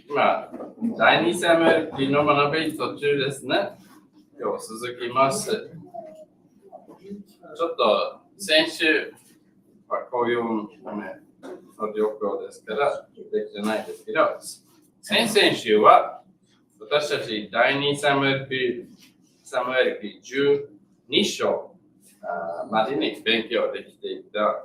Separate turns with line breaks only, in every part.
今、第二サムエル記の学び途中ですね。今日続きます。ちょっと先週はこういうための状況ですからできてないですけど、先々週は私たち第二サムエル記12章までに勉強できていた。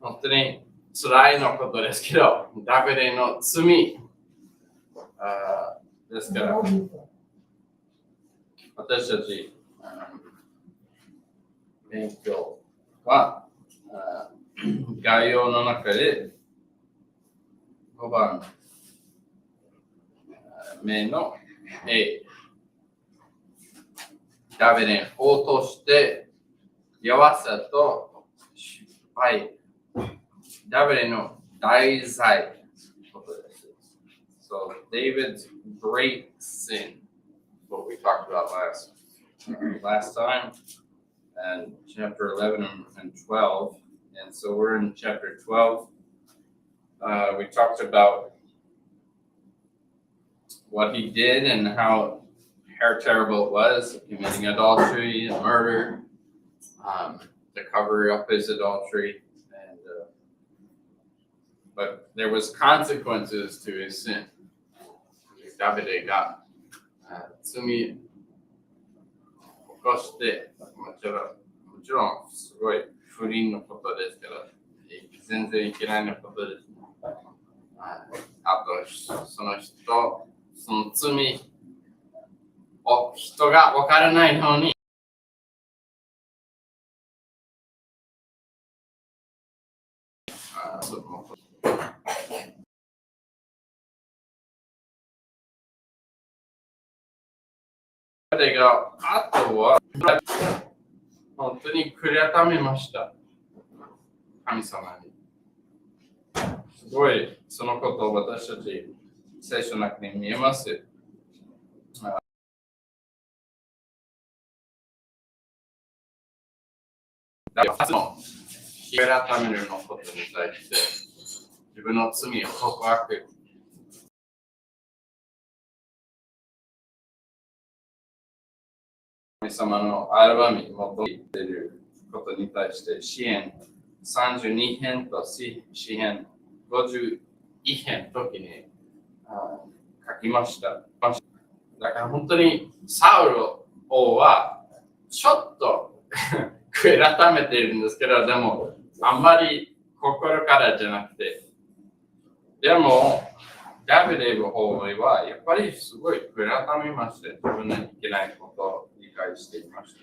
本当に辛いのことですけど、ダビデの罪ですから、私たち勉強は概要の中で5番目の A、ダビデを落として弱さと失敗、ダビデの大罪のことです。So, David's great sin, what we talked about last time, and chapter 11 and 12. And so we're in chapter 12. We talked about what he did and how terrible it was, committing adultery and murder, to cover up his adultery. But there was consequences to his sin. ダビデが罪を起こして、もちろんすごい不倫のことですけど、全然いけないのことです。あと、その罪を人が分からないように、彼があとは本当に悔い改めました。神様に。すごいそのことを私たち聖書の中に見えます。2つの悔い改めるのことに対して自分の罪を告白。神様の現れに求めていることに対して詩編32編と詩編51編の時に書きました。だから本当にサウル王はちょっと悔い改めているんですけど、でもあんまり心からじゃなくて、でもダビデの方はやっぱりすごい悔い改めまして、自分のいけないことを理解していました。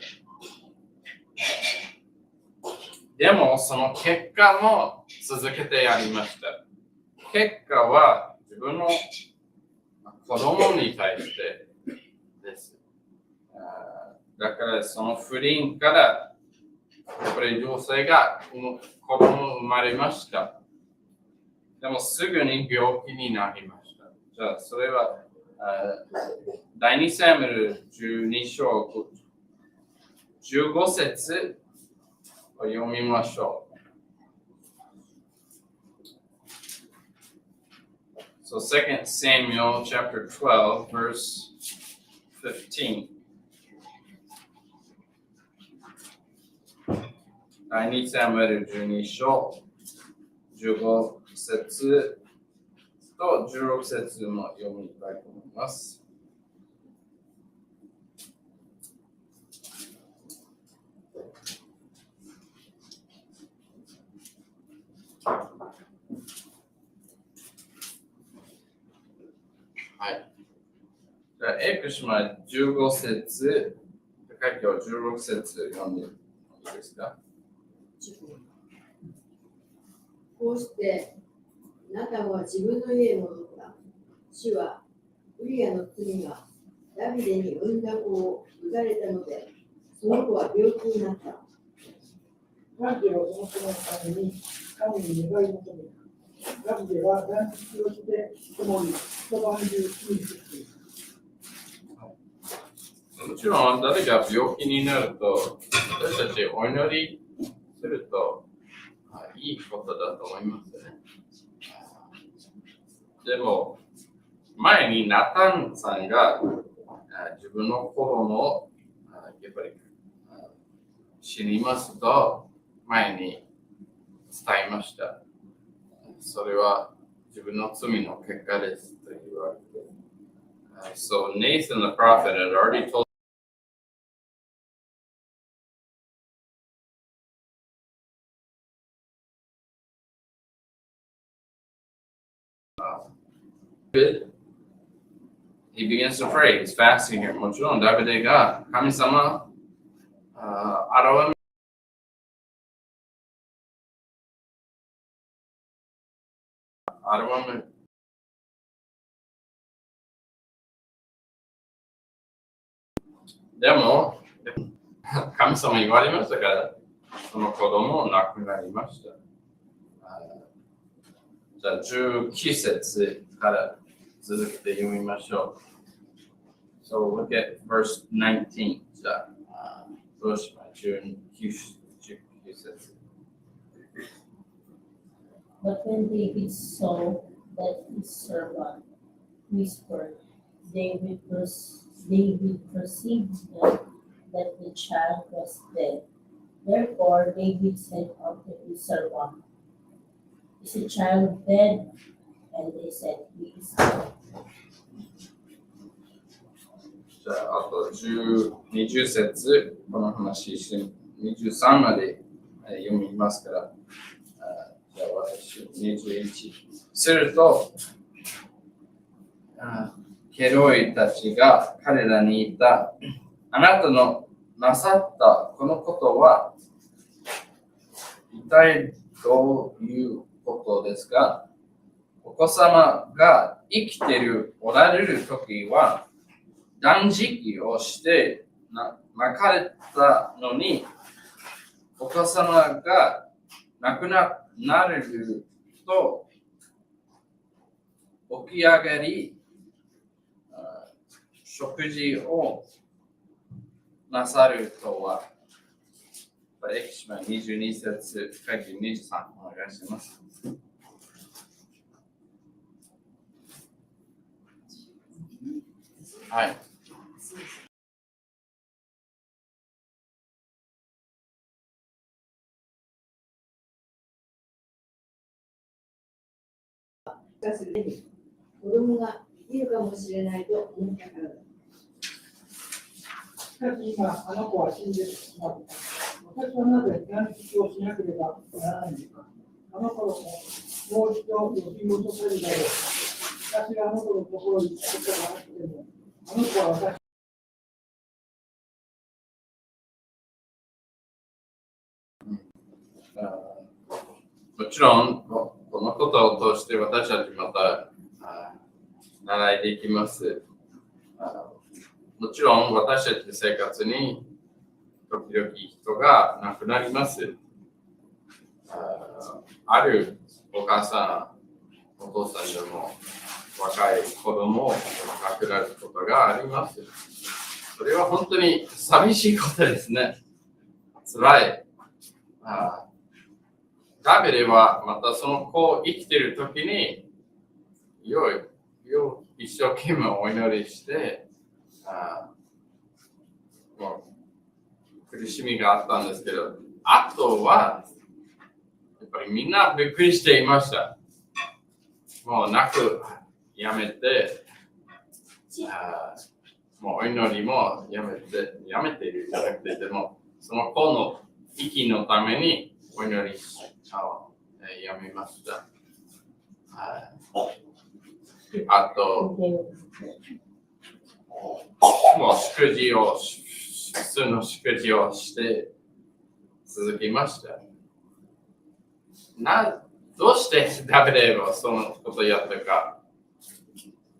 でもその結果も続けてやりました。結果は自分の子供に対してです。だからその不倫からやっぱり女性が子供生まれました。でもすぐに病気になりました。じゃあそれは第二サムエル12章15節を読みましょう。So 2 Samuel chapter 12 verse 15. 第二サムエル12章15節と16節も読みたいと思います。はい。じゃあ、エクシマ15節、高い今日16節読んでいいですか？
こうしてナタンは自分の家へ戻った。主はウリアの罪がダビデに産んだ子を打たれたので、その子は病気になった。
ダビデはその子のために神に願い求めた。ダビデは断食をして共に一晩中罪してい
る。もちろん誰が病気になると、私たちお祈りするといいことだと思いますね。でも、前にナタンさんが自分の子供をやっぱり死にますと前に伝えました。それは自分の罪の結果ですと言われて。So Nathan the prophet had already told he begins to pray. He's fasting here. もちろんダビデが神様現むでも神様言われましたから、その子供亡くなりました。じゃあ19節から続けて読みましょう。So look at verse 19. じゃあどうしましょう。19節。
But when David saw that his servant whispered, David perceived that the child was dead. Therefore David said unto his servant, Is the child dead? And they said, He is dead.
じゃあ、あと20節、この話して、23まで読みますから、じゃあ私、21。すると、ケロイたちが彼らに言った、あなたのなさったこのことは、一体どういうことですか？お子様が生きておられるときは、断食をして泣かれたのに、お子様が亡くなれると起き上がり、食事をなさるとは。エキシマ22節、会議23お願いします。はい。
がするに子供が生きるかもしれないと思ったからだ。
しかし今、あの子は死んでしまった。私はなぜ断食をしなければならないのか。あの頃ももう一度呼び戻せるだろう。私があの子のところに行くことがあっても、あの子は私
もちろん、このことを通して私たちまた習いでいきます。もちろん私たちの生活に時々人が亡くなります。あるお母さん、お父さんでも若い子供を亡くなることがあります。それは本当に寂しいことですね。辛い。ダビデはまたその子を生きているときに一生懸命お祈りしてもう苦しみがあったんですけど、あとはやっぱりみんなびっくりしていました。もう泣くやめてもうお祈りもやめているじゃなくて、でもその子の息のためにお祈りやめました。あと、もう普通の祝辞をして続きました。どうしてダビデはそのことをやったか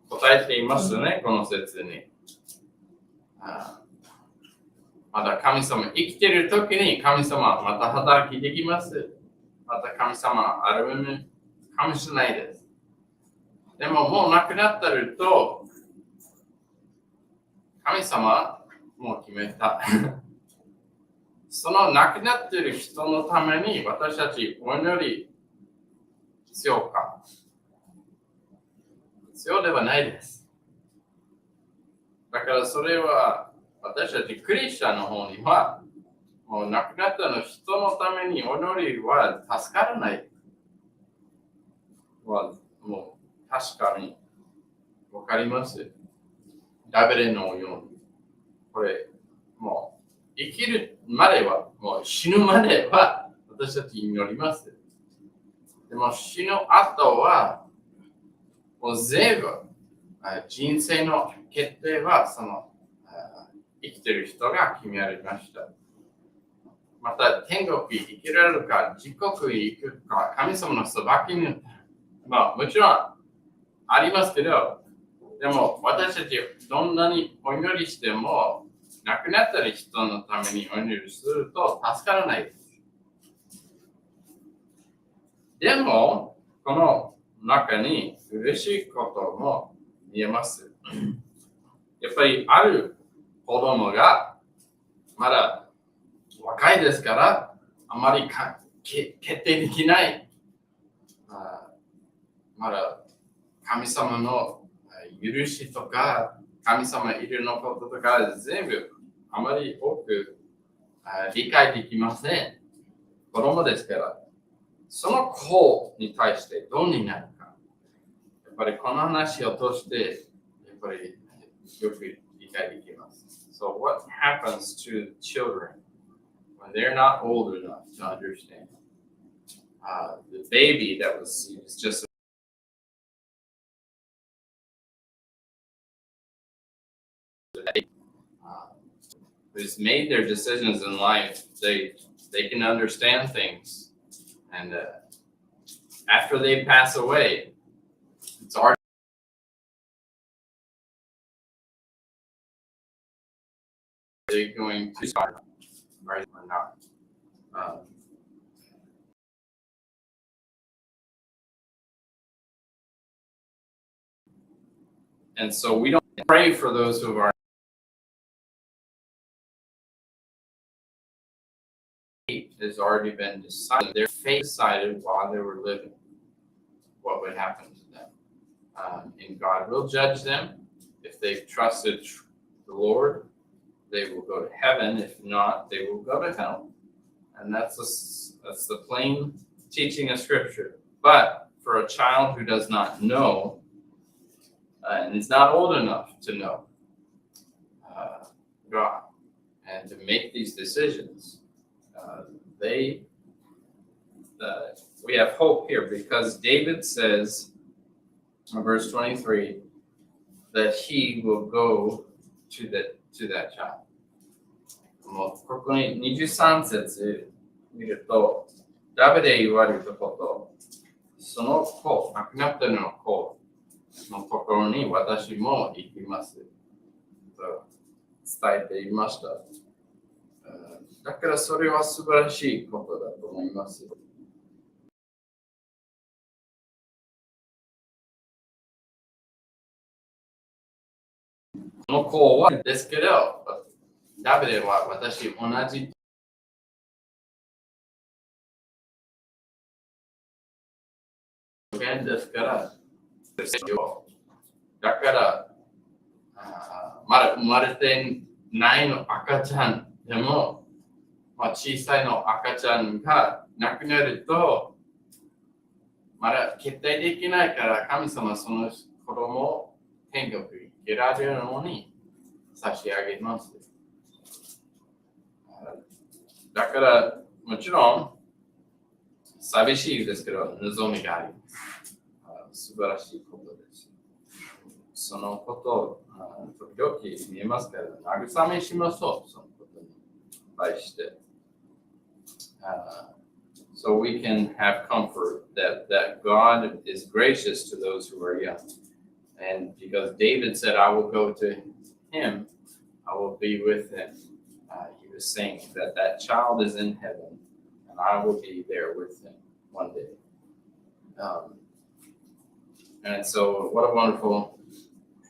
答えていますね、この説に。また神様生きているときに神様はまた働きできます。また神様は現れるかもしれないです。でももう亡くなってると神様はもう決めた。その亡くなっている人のために私たちお祈り必要か。必要ではないです。だからそれは私たちクリスチャンの方にはもう亡くなったの人のためにお祈りは助からないはもう確かにわかります。ダビデのようにこれもう生きるまではもう死ぬまでは私たち祈ります。でも死ぬ後はもう全部人生の決定はその生きてる人が決められました。また天国に生きられるか地獄に行くか神様の裁きにもちろんありますけど、でも私たちどんなにお祈りしても亡くなった人のためにお祈りすると助からないです。でもこの中に嬉しいことも見えます。やっぱりある子供がまだ若いですからあまり決定できない、まだ神様の許しとか神様いるのこととか全部あまり多く理解できません。子供ですから、その子に対してどうになるか。やっぱりこの話を通してやっぱりよく理解できます。So what happens to children when they're not old enough to understand? The baby that was just who's made their decisions in life, they can understand things, and after they pass away, it's hard. They're going to start or not. And so we don't pray for those who are has already been decided. Their fate decided while they were living what would happen to them. And God will judge them. If they've trusted the Lord, they will go to heaven. If not, they will go to hell. And that's the plain teaching of Scripture. But for a child who does not know, and is not old enough to know God and to make these decisions, we have hope here because David says in verse 23 that he will go to that child. もうここに23節見ると、ダビデ言われること、その子、亡くなったの子のところに私も行きますと伝えていました。だからそれは素晴らしいことだと思います。この子はですけど、ダビデは私同じですから、だからまだ生まれてないの赤ちゃんでも、小さいの赤ちゃんが亡くなると、まだ決定できないから神様その子供を天国に行けられるのに差し上げます。だからもちろん寂しいですけど望みがあります。素晴らしいことです。そのことを時々見えますけど、慰めしましょう。そのことに対して。So we can have comfort that God is gracious to those who are young. And because David said, I will go to him, I will be with him. He was saying that child is in heaven, and I will be there with him one day. And so what a wonderful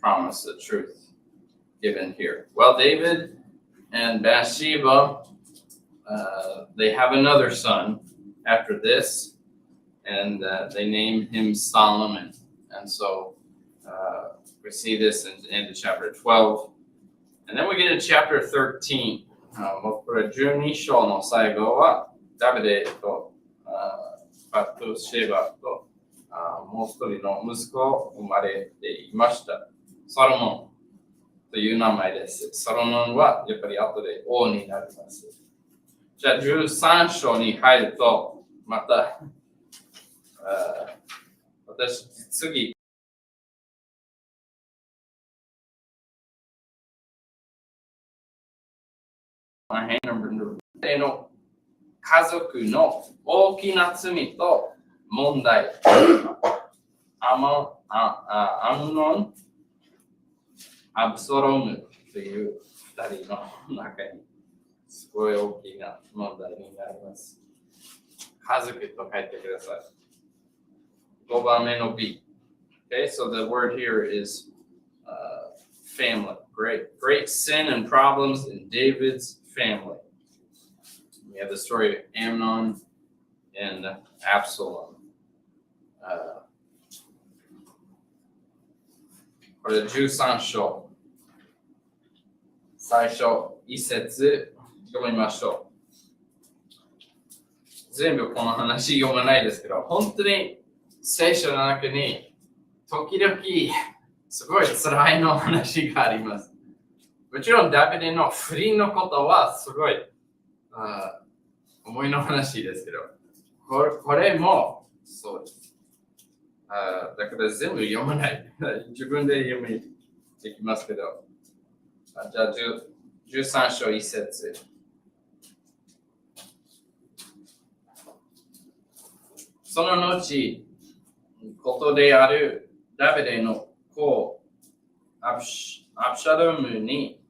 promise, the truth given here. Well, David and Bathsheba, they have another son after this, and they named him Solomon. And so We see this in the end of chapter 12. And then we get to chapter 13. もうこれ12章の最後はダビデとバトシェバともう一人の息子が生まれていました。ソロモンという名前です。ソロモンはやっぱり後で王になります。じゃあ13章に入るとまた私次の家族の大きな罪と問題。アムノン、アブソロムという2人の中にすごい大きな問題になります。家族と書いてください。5番目の B. Okay, so the word here is family. Great sin and problems in David's family. We have the story of Amnon and Absalom. これ13章。最初、一節読みましょう。全部この話読まないですけど、本当に聖書の中に時々すごい辛いの話があります。もちろんダビデの不倫のことはすごい思いの話ですけど、これもそうです。だから全部読まない。自分で読みできますけど。じゃあ13章1節。その後、ことであるダビデの子、アブシャロムに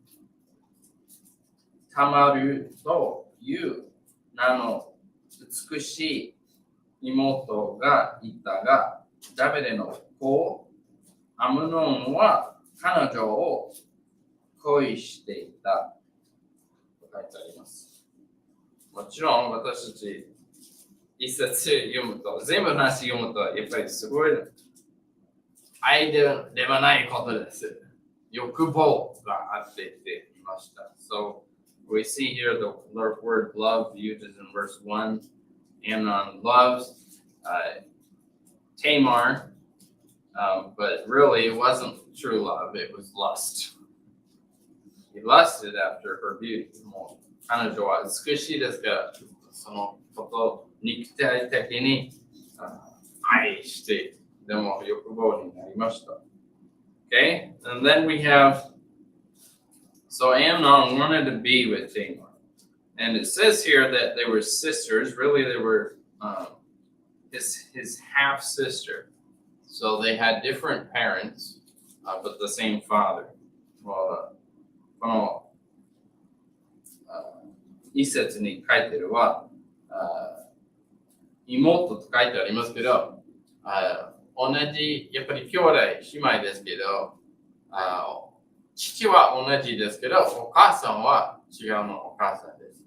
タマルという名の美しい妹がいたが、ダビデの子、アムノンは彼女を恋していたと書いてあります。もちろん私たち一節読むと、全部話読むと、やっぱりすごい愛ではないことです。欲望があってって言いました。So we see here the word love used in verse 1. Amnon loves Tamar, but really it wasn't true love, it was lust. He lusted after her beauty. もう彼女は美しいですが、そのことを肉体的に愛して、でも欲望になりました。Okay, and then we have, so Amnon wanted to be with Tamar. And it says here that they were sisters, really they were his half sister. So they had different parents, but the same father. Well, この一節に書いてるは妹と書いてありますけど、同じやっぱり兄弟姉妹ですけど、父は同じですけど、お母さんは違うのお母さんです。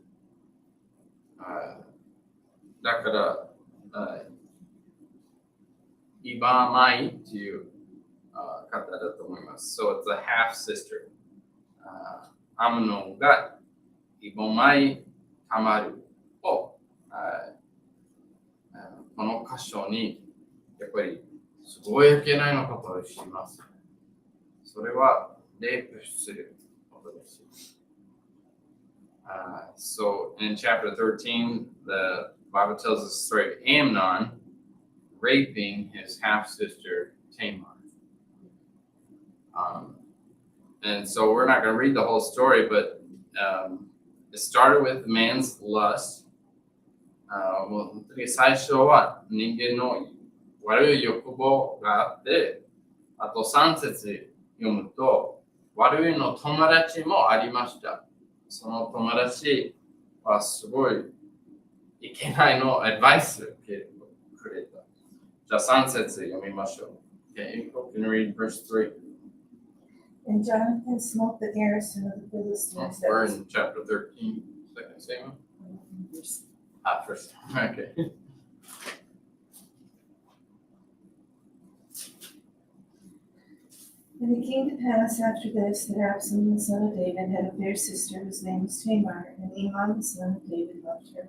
だから、イバマイという方だと思います。So it's a half sister. アムノンがイバマイタマルをこの箇所にやっぱりすごいいけないのことをします。それはレイプすることです。So in chapter 13, the Bible tells us the story of Amnon raping his half-sister Tamar. And so we're not going to read the whole story, but it started with man's lust. もう最初は人間の悪い欲望があって、あと3節読むと、悪いの友達もありました。その友達はすごいいけないのアドバイスをくれた。じゃあ3節読みましょう。Okay, you can read verse 3.
And Jonathan smote the garrison of the Philistines.
We're in chapter 13, second Samuel. First. Okay.
And it came to pass after this that Absalom the son of David had a fair sister whose name was Tamar, and Amnon the son of David loved her.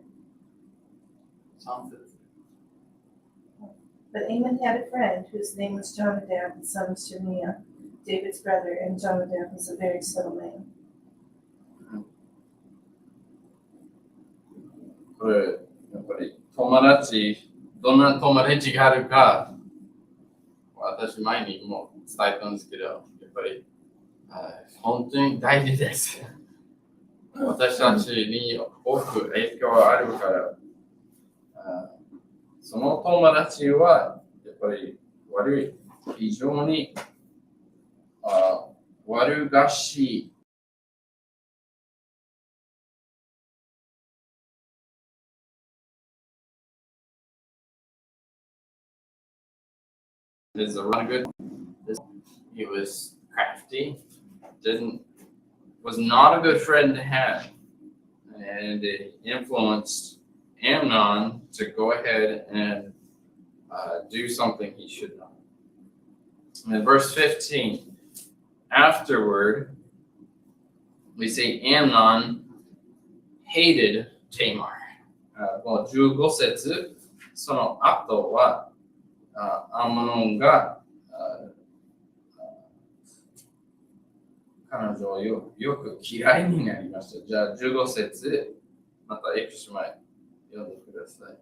But Amnon had a friend whose name was Jonadab the son of Shemiah, David's brother, and Jonadab was a very subtle man.
これ、やっぱり友達、どんな友達があるか、私前にも伝えたんですけど、やっぱり本当に大事です。私たちに多く影響があるから、その友達はやっぱり非常に悪がしい。Is a really good. He was crafty. Was not a good friend to have, and it influenced Amnon to go ahead and do something he should not. And in verse 15, afterward, we see Amnon hated Tamar. 15節、その後はアムノンが彼女をよく嫌いになりました。じゃあ15節、またエクシマイ読んでください。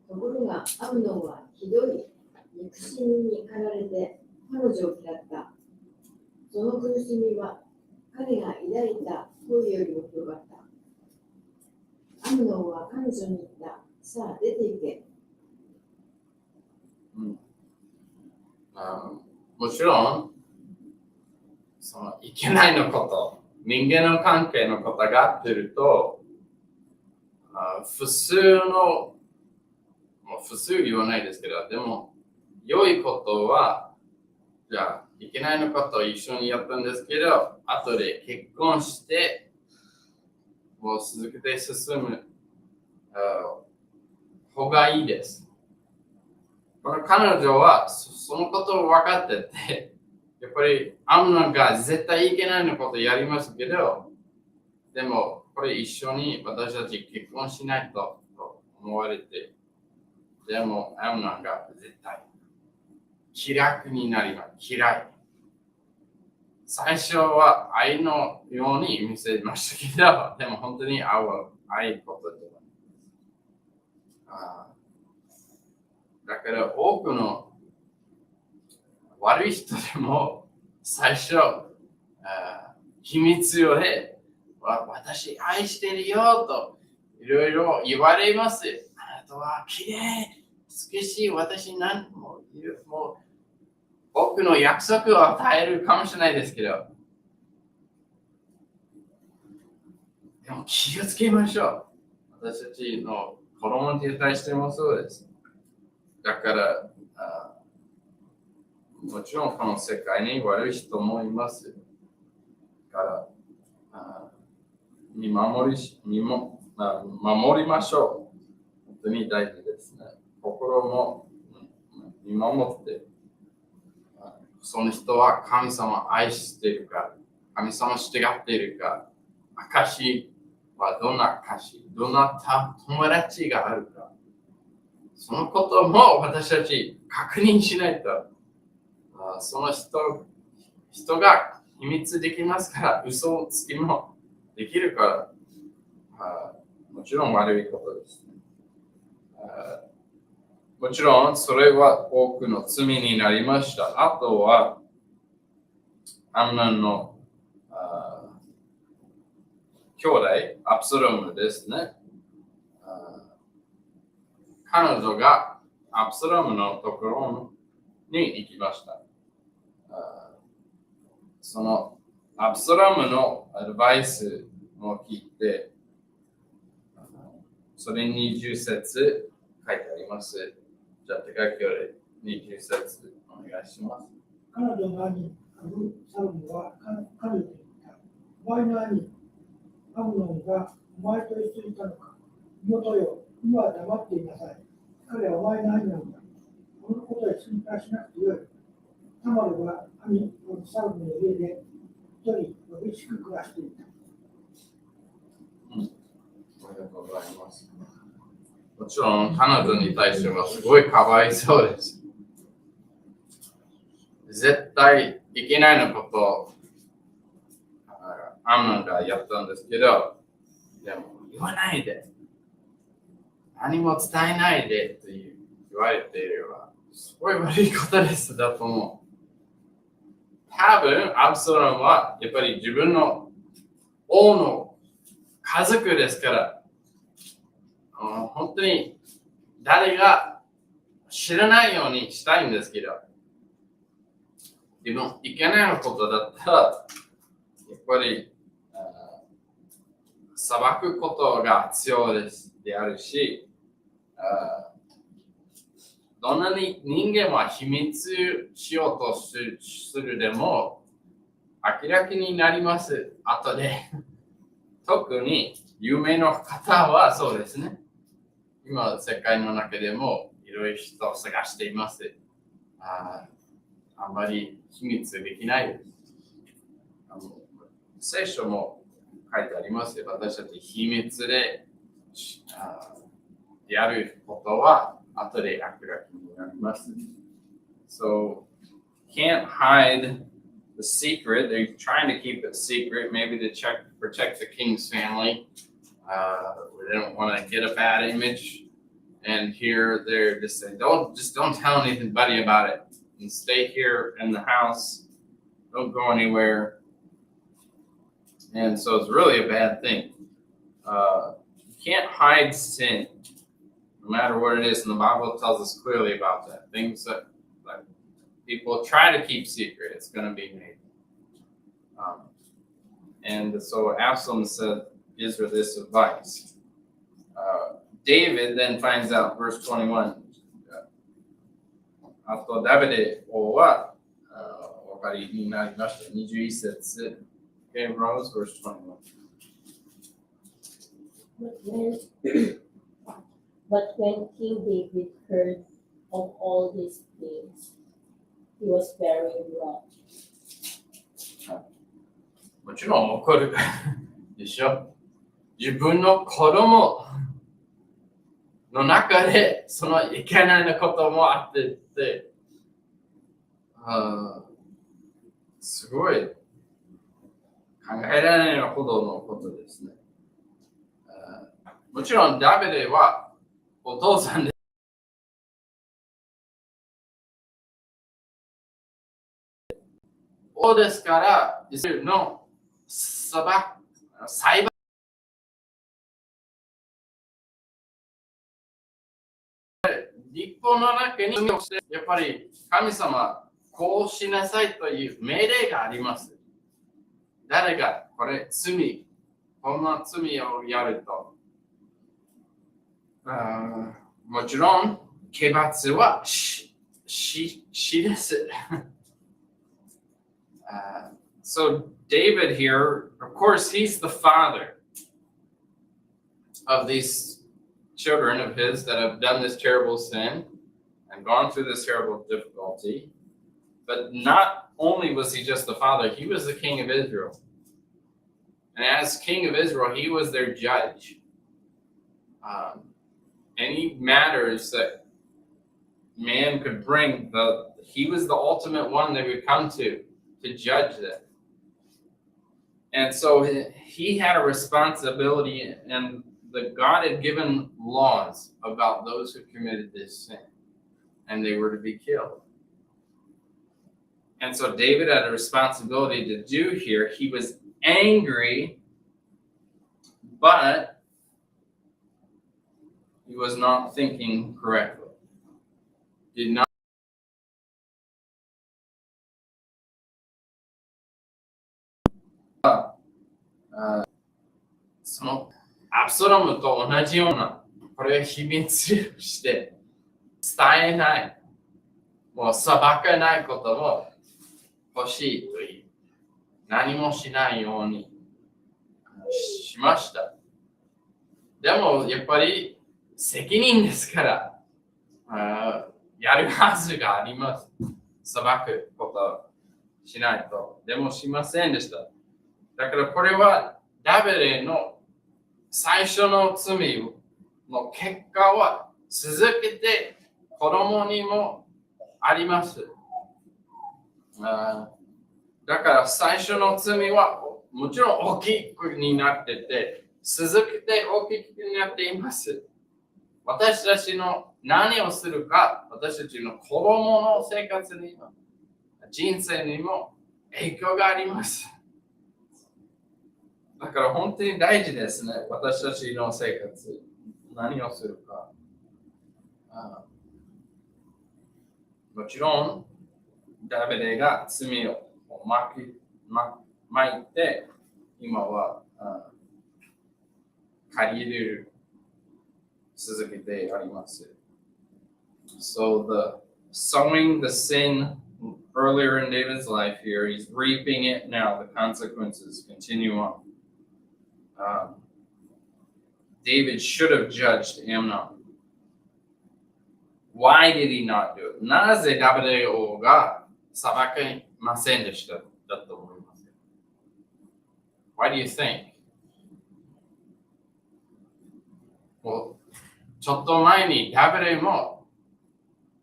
ところがアムノンはひどい憎しみに駆られて彼女を嫌った。その苦しみは彼が抱いた恋よりも広がった。アムノンは彼女に言った。さあ出て行け。
もちろん、そのいけないのこと、人間の関係のことがあってると、普通言わないですけど、でも、良いことは、じゃあ、いけないのことを一緒にやったんですけど、後で結婚して、もう続けて進む方がいいです。この彼女はそのことを分かってて、やっぱりアムノンが絶対いけないのことをやりますけど、でもこれ一緒に私たち結婚しないと思われて、でもアムノンが絶対気楽になります。嫌い。最初は愛のように見せましたけど、でも本当に愛ことでは。だから多くの悪い人でも最初、秘密よで私愛してるよといろいろ言われます。あなたは綺麗、美しい、私何もう多くの約束を与えるかもしれないですけど、でも気をつけましょう。私たちの子供に対してもそうです。だからもちろんこの世界に悪い人もいます。から見守りましょう。本当に大事ですね。心も見守って、その人は神様を愛しているか、神様を従っているか、証はどんな証、どんな友達があるか、そのことも私たち確認しないと、その人が秘密できますから、嘘つきもできるから、もちろん悪いことです。もちろんそれは多くの罪になりました。あとは、アムノンの兄弟、アブサロムですね。彼女がアブサロムのところに行きました。そのアブサロムのアドバイスを聞いて、それに20節書いてあります。じゃあ手書きより20節お願いします。
彼女の兄、アブサロムは彼女に言った。お前の兄、アムノンがお前と一緒にいたのか。妹よ、今は黙っていなさい。彼はお前の兄なんだ。このことで心配しなくてよい。タマルは兄のサウルの家で一人寂しく暮らしていた。
ありがとうございます。もちろん彼女に対してはすごいかわいそうです。絶対いけないのことをアムノンがやったんですけど、でも言わないで、何も伝えないでと言われていれば、すごい悪いことですだと思う。多分、アブサロンはやっぱり自分の王の家族ですから、本当に誰が知らないようにしたいんですけど、でもいけないことだったら、やっぱり裁くことが必要であるし、どんなに人間は秘密しようとするでも明らかになります。後で。特に有名な方はそうですね。今、世界の中でもいろいろ人を探しています。あんまり秘密できないです。聖書も書いてありますよ。私たち秘密でやることは後で明らかになります。So, can't hide the secret. They're trying to keep it secret, maybe to protect the king's family. They don't want to get a bad image. And here they're just saying, don't tell anybody about it. And stay here in the house. Don't go anywhere. And so it's really a bad thing. You can't hide sin, no matter what it is. And the Bible tells us clearly about that. Things that people try to keep secret, it's going to be made. And so Absalom gives her this advice. David then finds out, verse 21. あと、ダビデ王はお分かりになりました。21節。Okay, Rose, verse 21.
But when King David heard of all these things, he was very wroth.
もちろん怒るでしょ。自分の子供の中でそのいけないこともあってて、すごい考えられないほどのことですね。もちろんダビデはお父さんで王ですから、イスラエルの裁判立法の中にやっぱり神様こうしなさいという命令があります。誰がこんな罪をやると、もちろん刑罰は死です。So David here, of course, he's the father of these children of his that have done this terrible sin and gone through this terrible difficulty. But not only was he just the father, he was the king of Israel. And as king of Israel, he was their judge. Any matters that man could bring, he was the ultimate one they would come to judge them. And so he had a responsibility, and God had given laws about those who committed this sin, and they were to be killed. And so David had a responsibility to do here. He was angry, but he was not thinking correctly. Did notそのアブサロムと同じようなこれを秘密して伝えない、もう裁かないことも欲しいという、何もしないようにしました。でもやっぱり責任ですから、やるはずがあります。裁くことしないと。でもしませんでした。だからこれはダビデの最初の罪の結果は続けて子供にもあります。だから最初の罪はもちろん大きくになってて、続けて大きくなっています。私たちの何をするか、私たちの子供の生活にも、人生にも影響があります。だから本当に大事ですね。私たちの生活、何をするか。もちろん、ダビデが罪を巻いて、今は借りる続けてあります。So sowing the sin earlier in David's life here, he's reaping it now. The consequences continue on. David should have judged Amnon. Why did he not do it? なぜダビデ王が裁けませんでしただと思います。Why do you think? ちょっと前にダビデも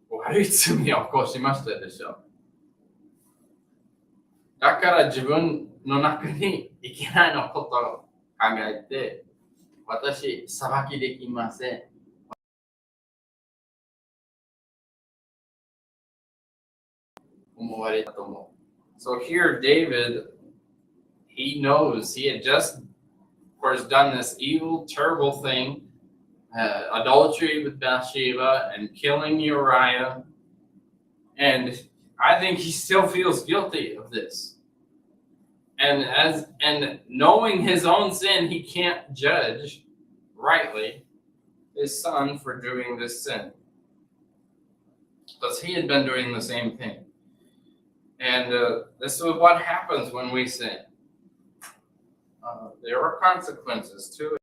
悪い罪を起こしましたでしょ。だから自分の中にいけないのことを考えて、私、裁きできません。思われたと思う。So here, David, he knows he had just, of course, done this evil, terrible thing, adultery with Bathsheba and killing Uriah. And I think he still feels guilty of this. And knowing his own sin, he can't judge rightly his son for doing this sin. Because he had been doing the same thing. And this is what happens when we sin. There are consequences to it.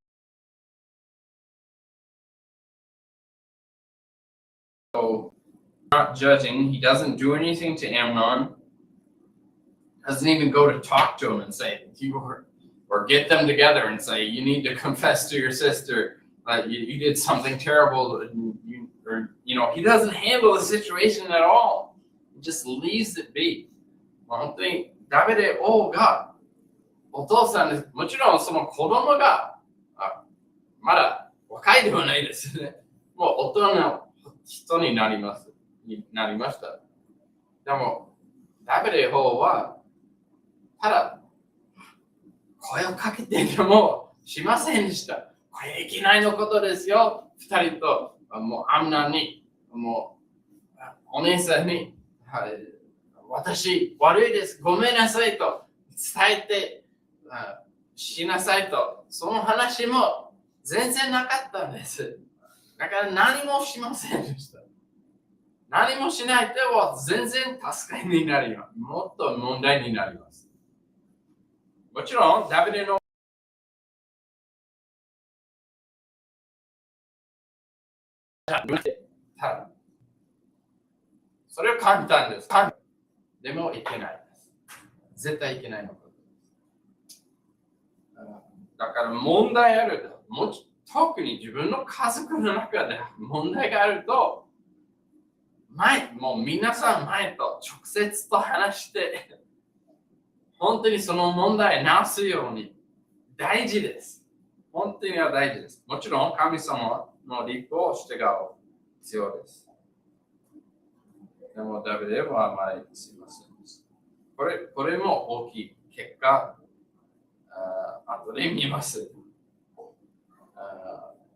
So, not judging, he doesn't do anything to Amnon. Doesn't even go to talk to him and say, or get them together and say, you need to confess to your sister. You did something terrible. He doesn't handle the situation at all. He just leaves it be. 本当にダビデ王がお父さんです。もちろんその子供がまだ若いではないですね。もう大人の人になりました。でもダビデ王はただ声をかけてでもしませんでした。これいけないのことですよ。二人ともうアムナにもうお姉さんに、私悪いです。ごめんなさいと伝えてしなさいと。その話も全然なかったんです。だから何もしませんでした。何もしないと全然助かりになります。もっと問題になります。もちろんダビデのそれは簡単です。でもいけないです。絶対いけないのことです。だから問題あると、特に自分の家族の中で問題があると、もう皆さん前と直接と話して、本当にその問題を直すように大事です。本当には大事です。もちろん神様の立法を従う必要です。でもダビデはあまりすみませんでした。これも大きい結果、後で見ます。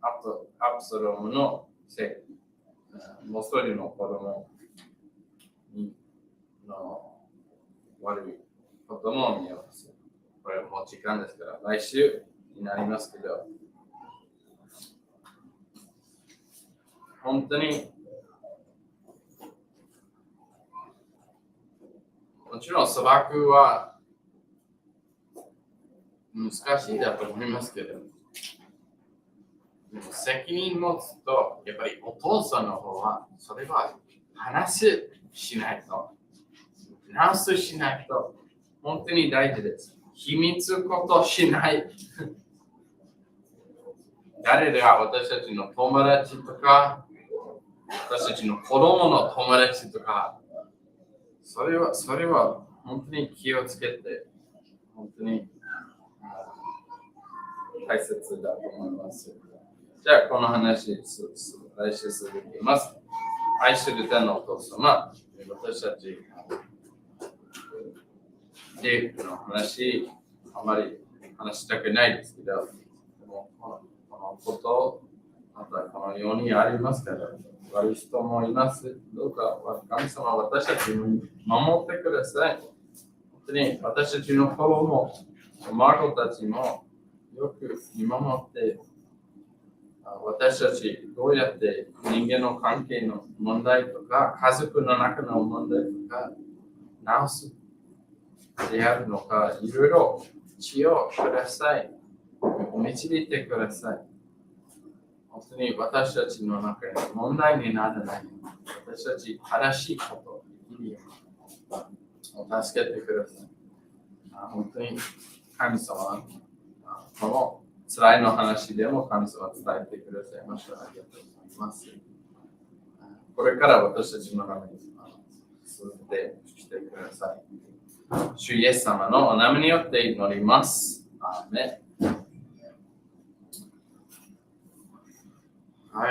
アブサロムのもう一人の子供の悪いことも見ます。これもう時間ですから、来週になりますけど、本当にもちろん砂漠は難しいだと思いますけど、責任持つと、やっぱりお父さんの方は、それは話しないと、直すしないと、本当に大事です。秘密ことしない。誰が私たちの友達とか、私たちの子供の友達とか、それは本当に気をつけて、本当に大切だと思います。じゃあ、この話、来週続きます。愛する天のお父様、私たち、デイブの話、あまり話したくないですけど、でもこのこと、またこのようにありますから、悪い人もいます。どうか神様、私たちに守ってください。本当に私たちの子も、孫たちもよく見守って、私たちどうやって人間の関係の問題とか、家族の中の問題とか、直すであるのか、いろいろ知恵をください。導いてください。本当に私たちの中に問題にならない。私たち正しいことをできるように助けてください。本当に神様、この辛いの話でも神様伝えてくださいました。ありがとうございます。これから私たちのために続いてきてください。主イエス様のお名前によって祈ります。アーメン。